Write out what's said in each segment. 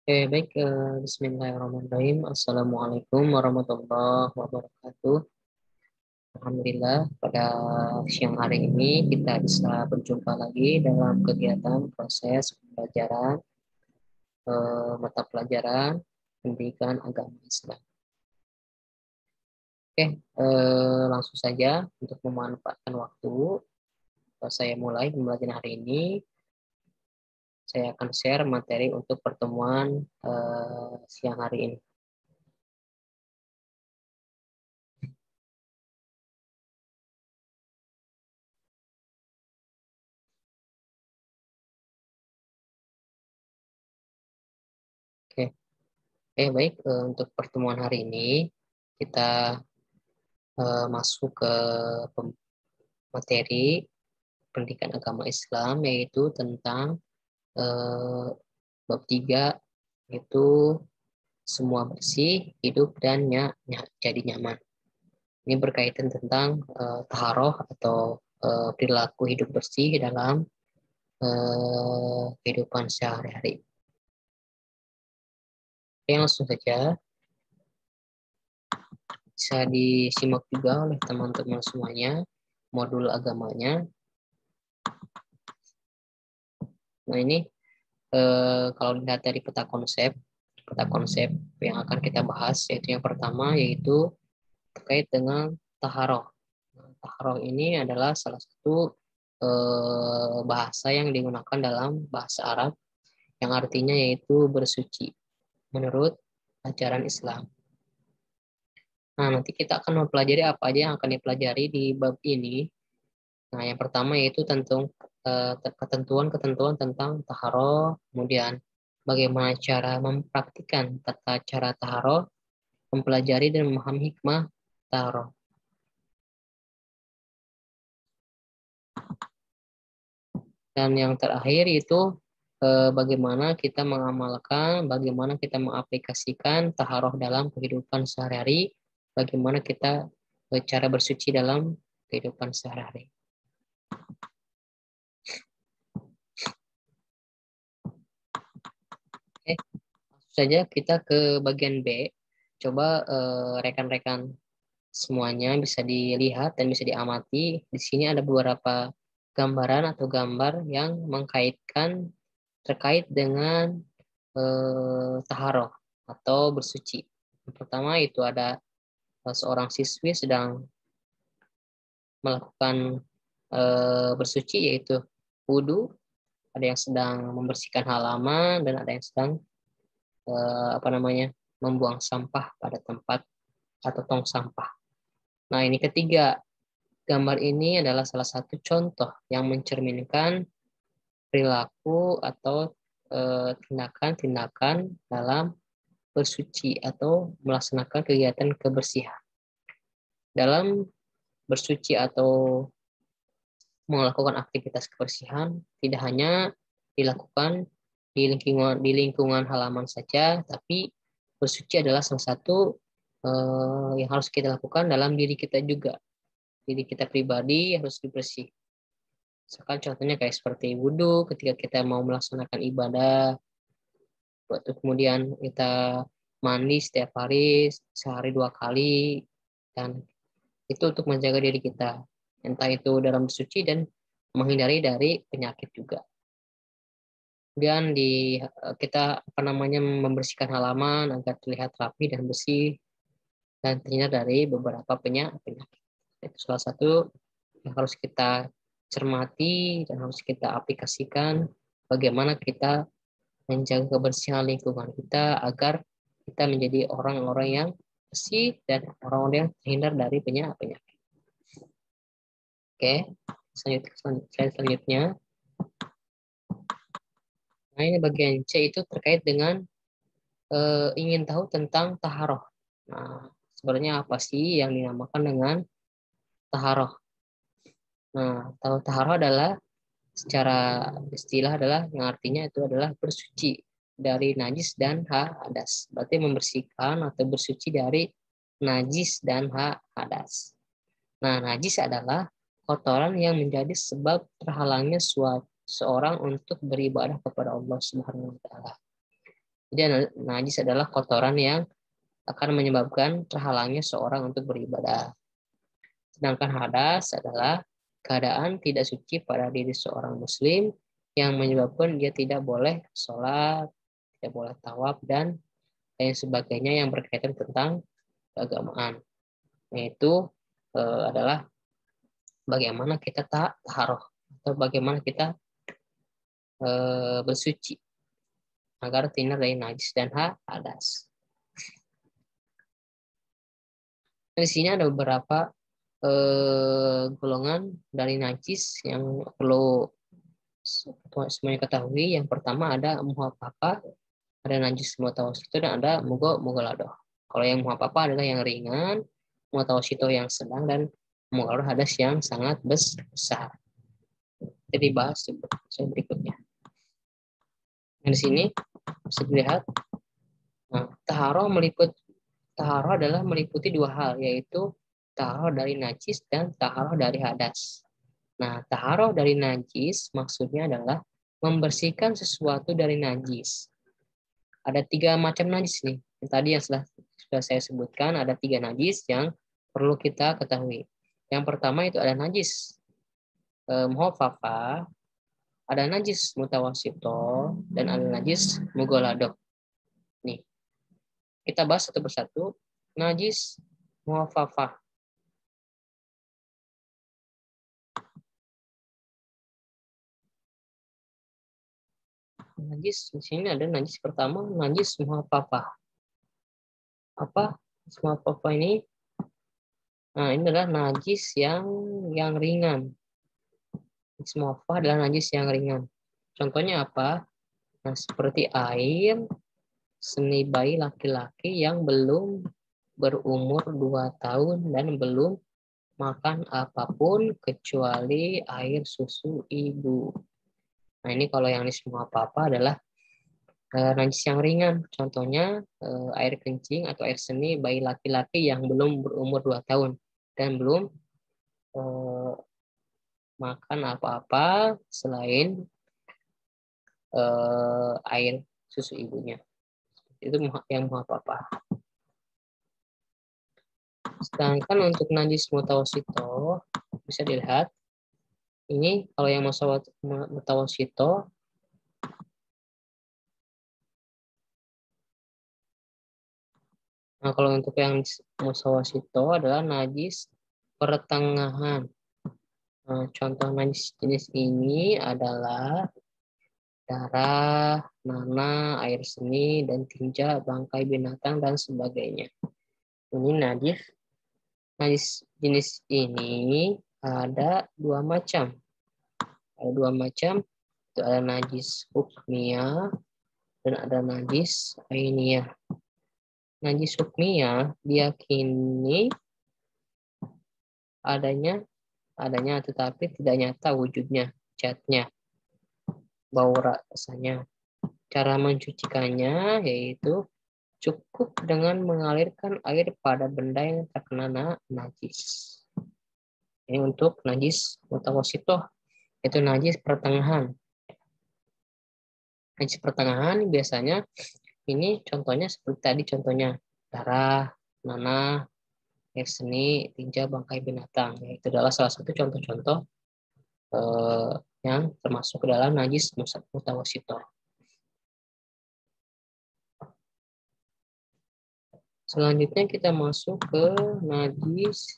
Baik, Bismillahirrahmanirrahim. Assalamualaikum warahmatullahi wabarakatuh. Alhamdulillah, pada siang hari ini kita bisa berjumpa lagi dalam kegiatan proses pembelajaran mata pelajaran pendidikan agama Islam. Oke, langsung saja untuk memanfaatkan waktu, saya mulai pembelajaran hari ini. Saya akan share materi untuk pertemuan siang hari ini. Oke. Baik, untuk pertemuan hari ini kita masuk ke materi pendidikan agama Islam, yaitu tentang eh, bab 3, yaitu semua bersih, hidup, dan jadi nyaman. Ini berkaitan tentang taharoh atau perilaku hidup bersih dalam kehidupan sehari-hari. Langsung saja bisa disimak juga oleh teman-teman semuanya modul agamanya. Nah, ini kalau dilihat dari peta konsep yang akan kita bahas, yaitu yang pertama yaitu terkait dengan taharoh. Taharoh ini adalah salah satu bahasa yang digunakan dalam bahasa Arab yang artinya yaitu bersuci menurut ajaran Islam. Nah, nanti kita akan mempelajari apa aja yang akan dipelajari di bab ini. Nah, yang pertama yaitu ketentuan-ketentuan tentang taharoh, kemudian bagaimana cara mempraktikkan tata cara taharoh, mempelajari dan memahami hikmah taharoh. Dan yang terakhir itu bagaimana kita mengamalkan, bagaimana kita mengaplikasikan taharoh dalam kehidupan sehari-hari, bagaimana kita cara bersuci dalam kehidupan sehari-hari. Oke, langsung saja kita ke bagian B. Coba rekan-rekan semuanya bisa dilihat dan bisa diamati. Di sini ada beberapa gambaran atau gambar yang mengkaitkan terkait dengan taharoh atau bersuci. Yang pertama itu ada seorang siswi sedang melakukan bersuci, yaitu wudhu. Ada yang sedang membersihkan halaman dan ada yang sedang membuang sampah pada tempat atau tong sampah. Nah, ini ketiga, gambar ini adalah salah satu contoh yang mencerminkan perilaku atau tindakan-tindakan dalam bersuci atau melaksanakan kegiatan kebersihan. Dalam bersuci atau melakukan aktivitas kebersihan tidak hanya dilakukan di lingkungan halaman saja, tapi bersuci adalah salah satu yang harus kita lakukan dalam diri kita juga. Diri kita pribadi harus dibersih. Misalkan contohnya kayak seperti wudhu ketika kita mau melaksanakan ibadah, waktu kemudian kita mandi setiap hari, sehari 2 kali, dan itu untuk menjaga diri kita, entah itu dalam bersuci dan menghindari dari penyakit juga. Kemudian kita membersihkan halaman agar terlihat rapi dan bersih dan terhindar dari beberapa penyakit. Itu salah satu yang harus kita cermati dan harus kita aplikasikan, bagaimana kita menjaga kebersihan lingkungan kita agar kita menjadi orang-orang yang bersih dan orang-orang yang terhindar dari penyakit. Oke, selanjutnya. Nah, ini bagian C itu terkait dengan ingin tahu tentang taharoh. Nah, sebenarnya apa sih yang dinamakan dengan taharoh? Nah, taharoh adalah secara istilah adalah yang artinya itu adalah bersuci dari najis dan hadas. Berarti membersihkan atau bersuci dari najis dan hadas. Nah, najis adalah kotoran yang menjadi sebab terhalangnya seorang untuk beribadah kepada Allah Subhanahu wa taala. Jadi najis adalah kotoran yang akan menyebabkan terhalangnya seorang untuk beribadah. Sedangkan hadas adalah keadaan tidak suci pada diri seorang muslim yang menyebabkan dia tidak boleh sholat, tidak boleh tawaf, dan lain sebagainya yang berkaitan tentang keagamaan. Yaitu adalah bagaimana kita taharoh atau bagaimana kita bersuci agar terhindar dari najis dan hadas. Di sini ada beberapa golongan dari najis yang perlu semuanya ketahui. Yang pertama ada muhafafah, ada najis mutawasito, dan ada mughalladhah. Kalau yang muhafafah adalah yang ringan, mutawasito yang sedang, dan mughalladhah hadas yang sangat besar. Jadi bahas berikutnya. Nah, di sini bisa dilihat, taharoh adalah meliputi dua hal, yaitu taharoh dari najis dan taharoh dari hadas. Nah, taharoh dari najis maksudnya adalah membersihkan sesuatu dari najis. Ada 3 macam najis nih. Tadi yang sudah saya sebutkan, ada 3 najis yang perlu kita ketahui. Yang pertama itu ada najis muhafafah, ada najis mutawasito, dan ada najis mughalladhah. Nih, kita bahas satu persatu. Najis muhafafah. Najis di sini ada najis pertama, najis muhafafah. Apa najis muhafafah ini? Nah, ini adalah najis yang ringan. Najis muhafafah adalah najis yang ringan. Contohnya apa? Nah, seperti air seni bayi laki-laki yang belum berumur 2 tahun dan belum makan apapun kecuali air susu ibu. Nah, ini kalau yang najis muhafafah adalah najis yang ringan. Contohnya air kencing atau air seni bayi laki-laki yang belum berumur 2 tahun dan belum makan apa-apa selain air susu ibunya. Itu yang muhafafah. Sedangkan untuk najis mutawasito bisa dilihat ini kalau yang mutawasito kalau untuk yang mutawasito adalah najis pertengahan. Contoh najis jenis ini adalah darah, nanah, air seni, dan tinja, bangkai binatang, dan sebagainya. Ini najis jenis ini ada 2 macam. Ada 2 macam, itu ada najis hukmiyah dan ada najis ainiyah. Najis hukmiyah diyakini adanya tetapi tidak nyata wujudnya, catnya, bau rasanya. Cara mencucikannya yaitu cukup dengan mengalirkan air pada benda yang terkena najis. Ini untuk najis mutawasito, itu najis pertengahan. Najis pertengahan biasanya ini contohnya seperti tadi, contohnya darah, nanah, air seni, tinja, bangkai binatang. Itu adalah salah satu contoh-contoh yang termasuk ke dalam najis mutawasito. Selanjutnya kita masuk ke najis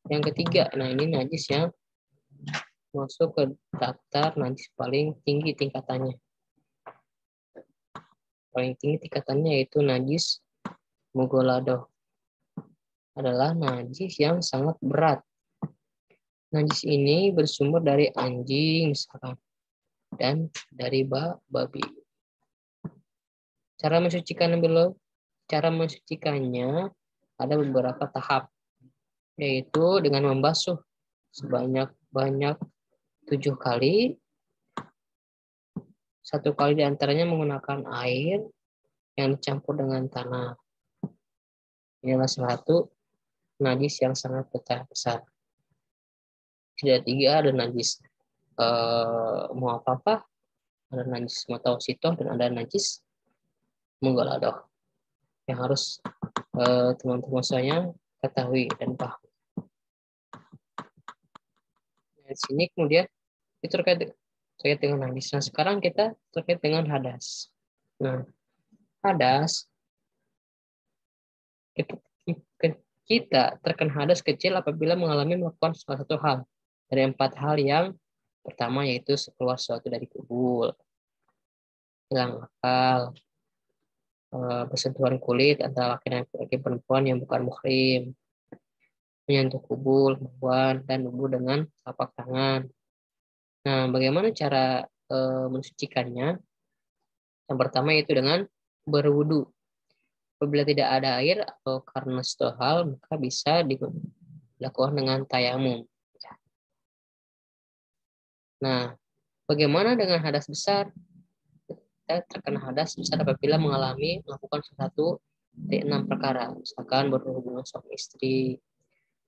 yang ketiga. Nah, ini najis yang masuk ke daftar najis paling tinggi tingkatannya. Paling tinggi tingkatannya yaitu najis mughalladhah. Adalah najis yang sangat berat. Najis ini bersumber dari anjing misalkan dan dari babi. Cara mensucikannya ada beberapa tahap, yaitu dengan membasuh sebanyak 7 kali. 1 kali diantaranya menggunakan air yang dicampur dengan tanah. Inilah satu najis yang sangat besar. Tidak 3 ada najis muhafafah, ada najis mutawasitoh dan ada najis munggaladoh yang harus teman-teman saya ketahui dan paham. Di sini kemudian itu terkait dengan najis. Nah, sekarang kita terkait dengan hadas. Nah, hadas kita terkena hadas kecil apabila melakukan salah satu hal dari 4 hal yang pertama, yaitu keluar sesuatu dari kubul, hilang akal, bersentuhan kulit antara laki-laki perempuan yang bukan muhrim, menyentuh kubul, hewan, dan wudhu dengan telapak tangan. Nah, bagaimana cara mensucikannya? Yang pertama yaitu dengan berwudhu. Apabila tidak ada air atau karena suatu hal, maka bisa dilakukan dengan tayamum. Nah, bagaimana dengan hadas besar? Kita terkena hadas besar apabila melakukan satu dari 6 perkara, misalkan berhubungan suami istri,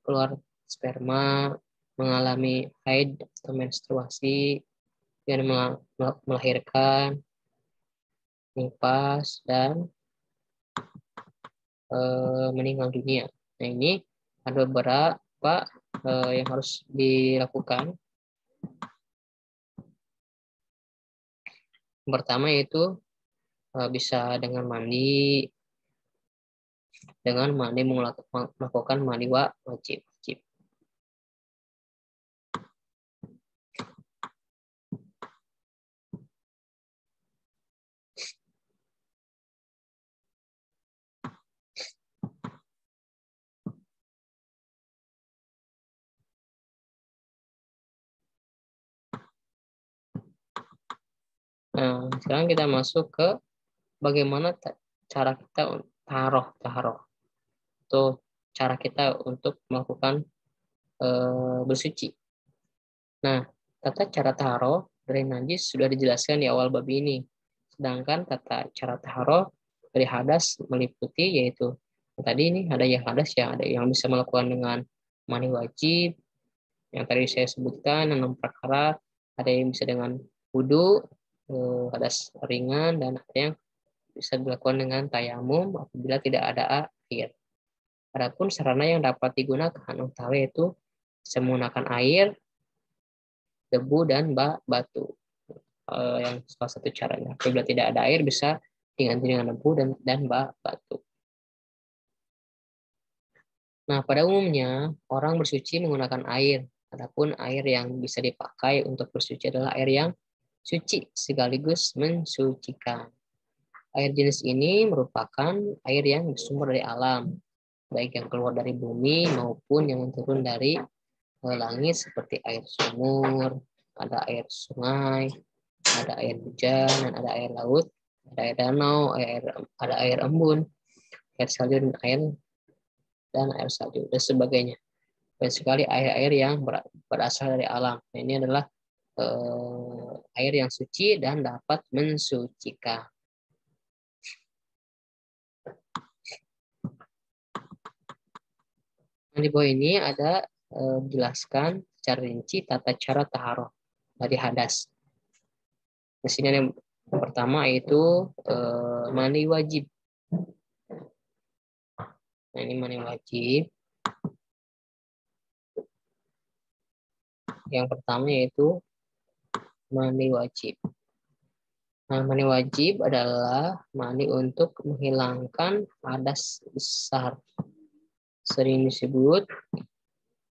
keluar sperma, mengalami haid atau menstruasi, dan melahirkan, nifas, dan meninggal dunia. Nah, ini ada beberapa yang harus dilakukan. Yang pertama yaitu bisa dengan mandi, melakukan mandi wajib. Nah, sekarang kita masuk ke bagaimana cara kita taroh atau cara kita untuk melakukan bersuci. Nah, tata cara taroh dari najis sudah dijelaskan di awal bab ini. Sedangkan tata cara taroh dari hadas meliputi yaitu tadi ini ada yang hadas ya, ada yang bisa melakukan dengan mandi wajib, yang tadi saya sebutkan 6 perkara, ada yang bisa dengan wudhu, hadas ringan, dan ada yang bisa dilakukan dengan tayamum apabila tidak ada air. Adapun sarana yang dapat digunakan utama yaitu bisa menggunakan air, debu, dan batu. Yang salah satu caranya. Apabila tidak ada air bisa diganti dengan debu dan batu. Nah, pada umumnya orang bersuci menggunakan air. Adapun air yang bisa dipakai untuk bersuci adalah air yang suci sekaligus mensucikan. Air jenis ini merupakan air yang bersumber dari alam, baik yang keluar dari bumi maupun yang turun dari langit seperti air sumur, ada air sungai, ada air hujan, dan ada air laut, ada air danau, ada air embun, air salju, dan air salju, dan sebagainya. Banyak sekali air-air yang berasal dari alam. Nah, ini adalah air yang suci dan dapat mensucikan. Di bawah ini ada jelaskan secara rinci tata cara taharoh dari hadas. Di sini yang pertama yaitu mandi wajib. Nah, ini mandi wajib. Yang pertama yaitu mandi wajib. Nah, mandi wajib adalah mandi untuk menghilangkan hadas besar. Sering disebut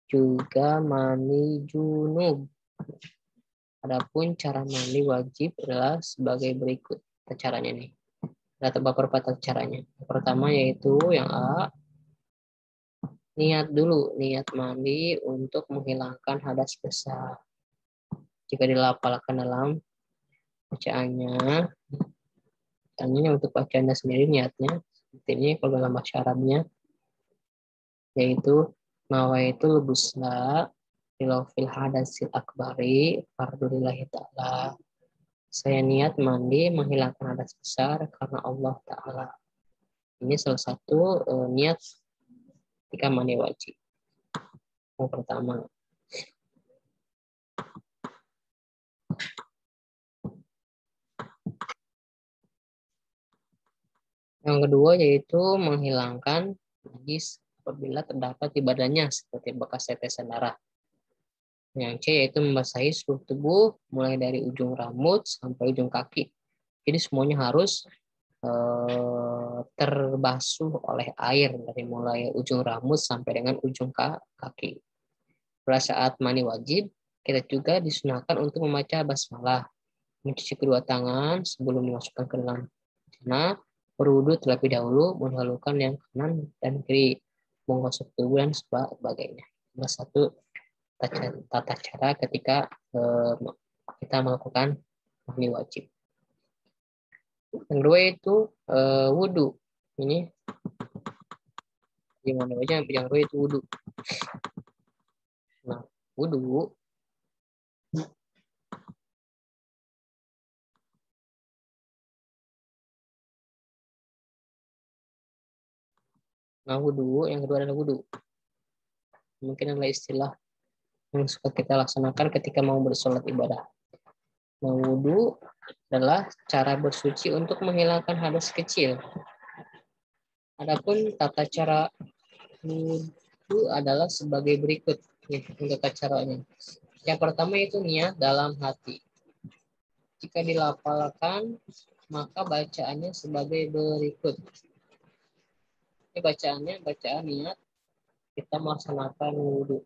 juga mandi junub. Adapun cara mandi wajib adalah sebagai berikut caranya nih. Ada beberapa caranya. Yang pertama yaitu yang A, niat dulu, niat mandi untuk menghilangkan hadas besar. Jika dilafalkan dalam bacaannya untuk bacaannya sendiri niatnya seperti ini. Kalau dalam bahasa Arabnya yaitu nawaitul busla fil hadasil akbari fardulillahi ta'ala. Saya niat mandi menghilangkan hadas besar karena Allah Ta'ala. Ini salah satu niat ketika mandi wajib. Yang pertama. Yang kedua yaitu menghilangkan najis apabila terdapat di badannya seperti bekas tetesan darah. Yang C yaitu membasahi seluruh tubuh mulai dari ujung rambut sampai ujung kaki. Jadi semuanya harus terbasuh oleh air dari mulai ujung rambut sampai dengan ujung kaki. Pada saat mandi wajib, kita juga disunahkan untuk membaca basmalah, mencuci kedua tangan sebelum dimasukkan ke dalam tanah, berwudu terlebih dahulu, mendahulukan yang kanan dan kiri, menggosok tubuh dan sebagainya. Salah satu tata cara ketika kita melakukan mandi wajib. Yang kedua itu wudhu. Ini gimana aja yang kedua itu wudhu. Nah, wudhu yang kedua adalah wudhu. Mungkin adalah istilah yang suka kita laksanakan ketika mau bersolat ibadah. Nah, wudhu adalah cara bersuci untuk menghilangkan hadas kecil. Adapun tata cara wudhu adalah sebagai berikut. Untuk tata caranya. Yang pertama itu niat dalam hati. Jika dilafalkan, maka bacaannya sebagai berikut. Ini bacaan niat kita melaksanakan wudhu.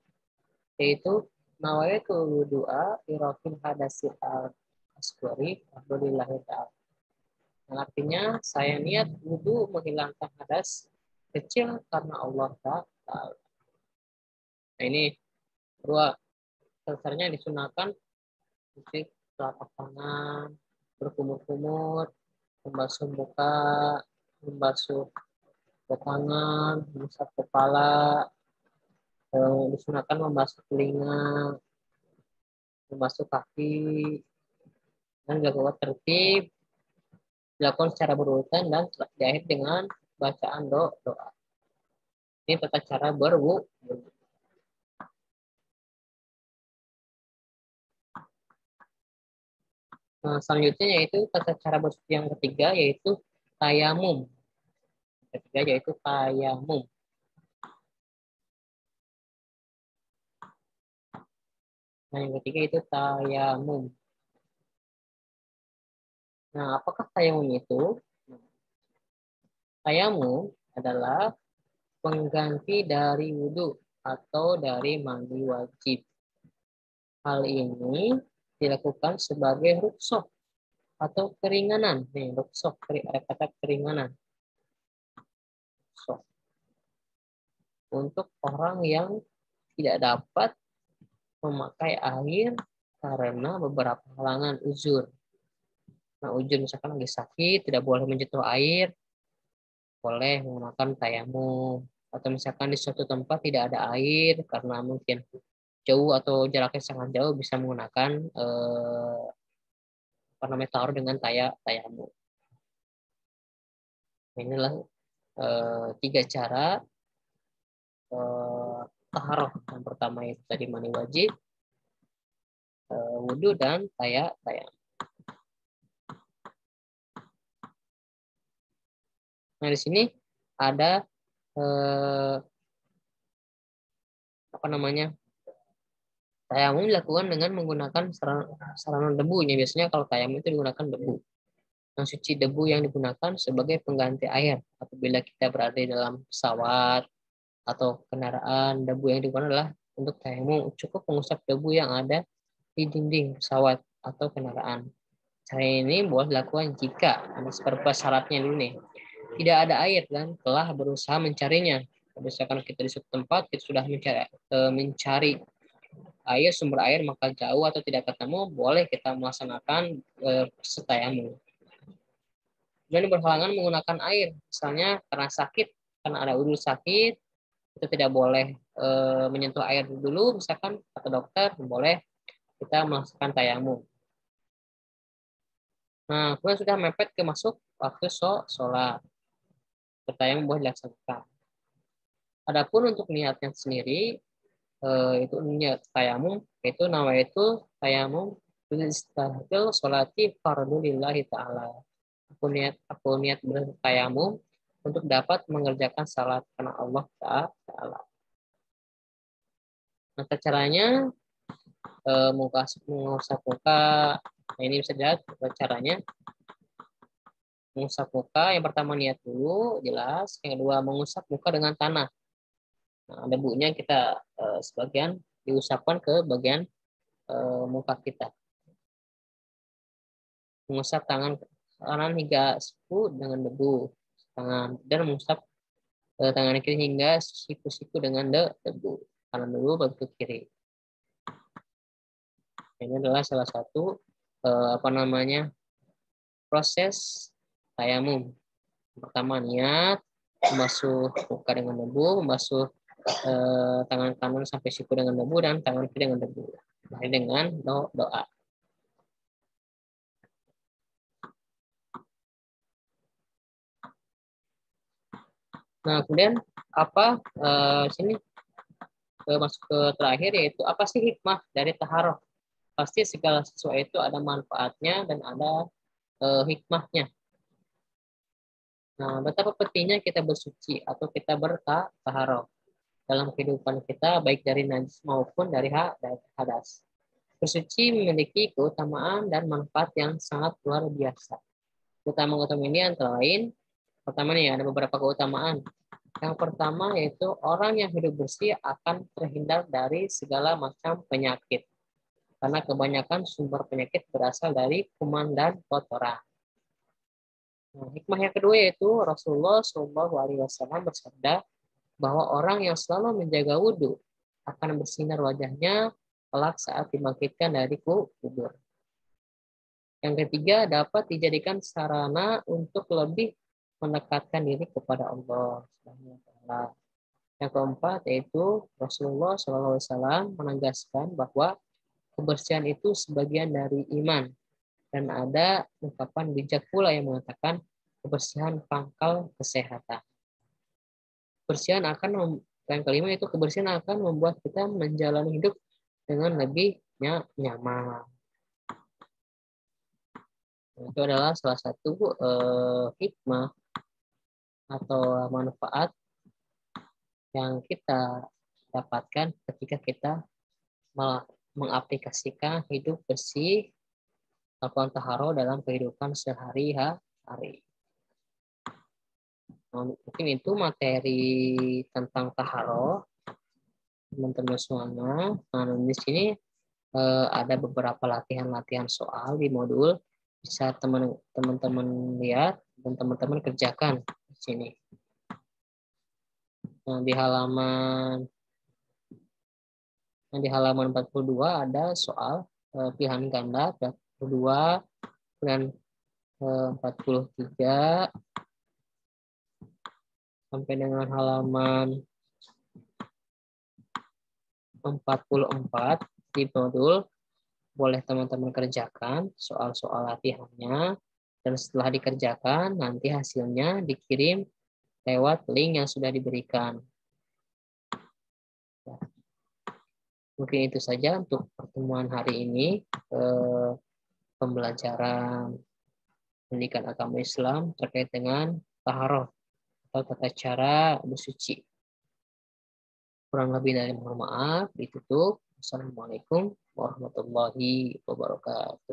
Yaitu nawaitu wudu'a irafil hadasil al-asghari alhamdulillahi ta'ala. Artinya saya niat wudhu menghilangkan hadas kecil karena Allah Ta'ala. Nah ini kedua, dasarnya disunahkan cuci telapak tangan, berkumur-kumur, membasuh muka, membasuh tangan, mengusap kepala, disunahkan membasuh telinga, membasuh kaki, dan dilakukan tertib, dilakukan secara berurutan dan diakhiri dengan bacaan doa. Ini tata cara berwudu. Nah, selanjutnya yaitu tata cara bersuci yang ketiga yaitu tayamum. Ketiga yaitu tayamum. Nah, yang ketiga itu tayamum. Nah, apakah tayamum itu? Tayamum adalah pengganti dari wudhu atau dari mandi wajib. Hal ini dilakukan sebagai rukhsah atau keringanan. Nih, rukhsah, ada kata keringanan. Rukhsah. Untuk orang yang tidak dapat memakai air karena beberapa halangan uzur. Nah, uzur misalkan lagi sakit, tidak boleh menyentuh air, boleh menggunakan tayamum. Atau misalkan di suatu tempat tidak ada air karena mungkin jauh atau jaraknya sangat jauh, bisa menggunakan taruh dengan tayamum. Inilah tiga cara taharah. Yang pertama itu tadi mandi wajib, wudhu dan tayamum. Nah, di sini ada tayamum dilakukan dengan menggunakan sarana debunya. Biasanya kalau tayamum itu digunakan debu. Yang suci debu yang digunakan sebagai pengganti air. Apabila kita berada di dalam pesawat atau kendaraan, debu yang digunakan adalah untuk tayamum. Cukup mengusap debu yang ada di dinding pesawat atau kendaraan. Cara ini boleh dilakukan jika ada beberapa syaratnya dulu nih. Tidak ada air dan telah berusaha mencarinya. Misalkan kita di suatu tempat, kita sudah mencari air, sumber air, maka jauh atau tidak ketemu, boleh kita melaksanakan tayamum. Dan berhalangan menggunakan air, misalnya karena sakit, karena ada uzur sakit, itu tidak boleh menyentuh air dulu, misalkan kata dokter, boleh kita melaksanakan tayamum. Nah, kemudian sudah mepet ke masuk waktu sholat. Tayamum boleh dilaksanakan. Adapun untuk niatnya sendiri, itu niat tayamum, itu nawaitu tayamum istahil sholati fardu lillahi ta'ala. Aku niat bertayamum untuk dapat mengerjakan salat karena Allah Ta'ala. Nah, caranya mengusap muka. Nah, ini bisa dilihat caranya. Mengusap muka, yang pertama niat dulu, jelas. Yang kedua, mengusap muka dengan tanah. Nah, debunya kita sebagian diusapkan ke bagian muka kita. Mengusap tangan kanan hingga siku dengan debu tangan, dan mengusap tangan kiri hingga siku-siku dengan debu. Kanan dulu baru ke kiri. Ini adalah salah satu proses tayamum. Pertama niat, membasuh muka dengan debu, membasuh tangan kanan sampai siku dengan debu, dan tangan kiri dengan debu. Dengan doa. Nah, kemudian apa sini masuk ke terakhir, yaitu apa sih hikmah dari taharah? Pasti segala sesuatu itu ada manfaatnya dan ada hikmahnya. Nah, betapa pentingnya kita bersuci atau kita bertaharah dalam kehidupan kita, baik dari najis maupun dari hadas. Bersuci memiliki keutamaan dan manfaat yang sangat luar biasa. Keutamaan ini antara lain, pertama nih ada beberapa keutamaan. Yang pertama yaitu orang yang hidup bersih akan terhindar dari segala macam penyakit. Karena kebanyakan sumber penyakit berasal dari kuman dan kotoran. Nah, hikmah yang kedua yaitu Rasulullah SAW bersabda bahwa orang yang selalu menjaga wudhu akan bersinar wajahnya kelak saat dibangkitkan dari kubur. Yang ketiga, dapat dijadikan sarana untuk lebih mendekatkan diri kepada Allah Subhanahu wa taala. Yang keempat yaitu Rasulullah SAW menegaskan bahwa kebersihan itu sebagian dari iman, dan ada ungkapan bijak pula yang mengatakan kebersihan pangkal kesehatan. Yang kelima itu kebersihan akan membuat kita menjalani hidup dengan lebih nyaman. Itu adalah salah satu hikmah atau manfaat yang kita dapatkan ketika kita mengaplikasikan hidup bersih atau taharah dalam kehidupan sehari-hari. Mungkin itu materi tentang taharah, teman-teman semuanya. Nah, di sini ada beberapa latihan-latihan soal di modul, bisa teman-teman lihat dan teman-teman kerjakan di sini. Nah, di halaman 42 ada soal pilihan ganda 42 dan 43 sampai dengan halaman 44 di modul. Boleh teman-teman kerjakan soal-soal latihannya, dan setelah dikerjakan nanti hasilnya dikirim lewat link yang sudah diberikan. Mungkin itu saja untuk pertemuan hari ini, pembelajaran pendidikan agama Islam terkait dengan taharah atau tata cara bersuci. Kurang lebih dari mohon maaf, ditutup. Assalamualaikum warahmatullahi wabarakatuh.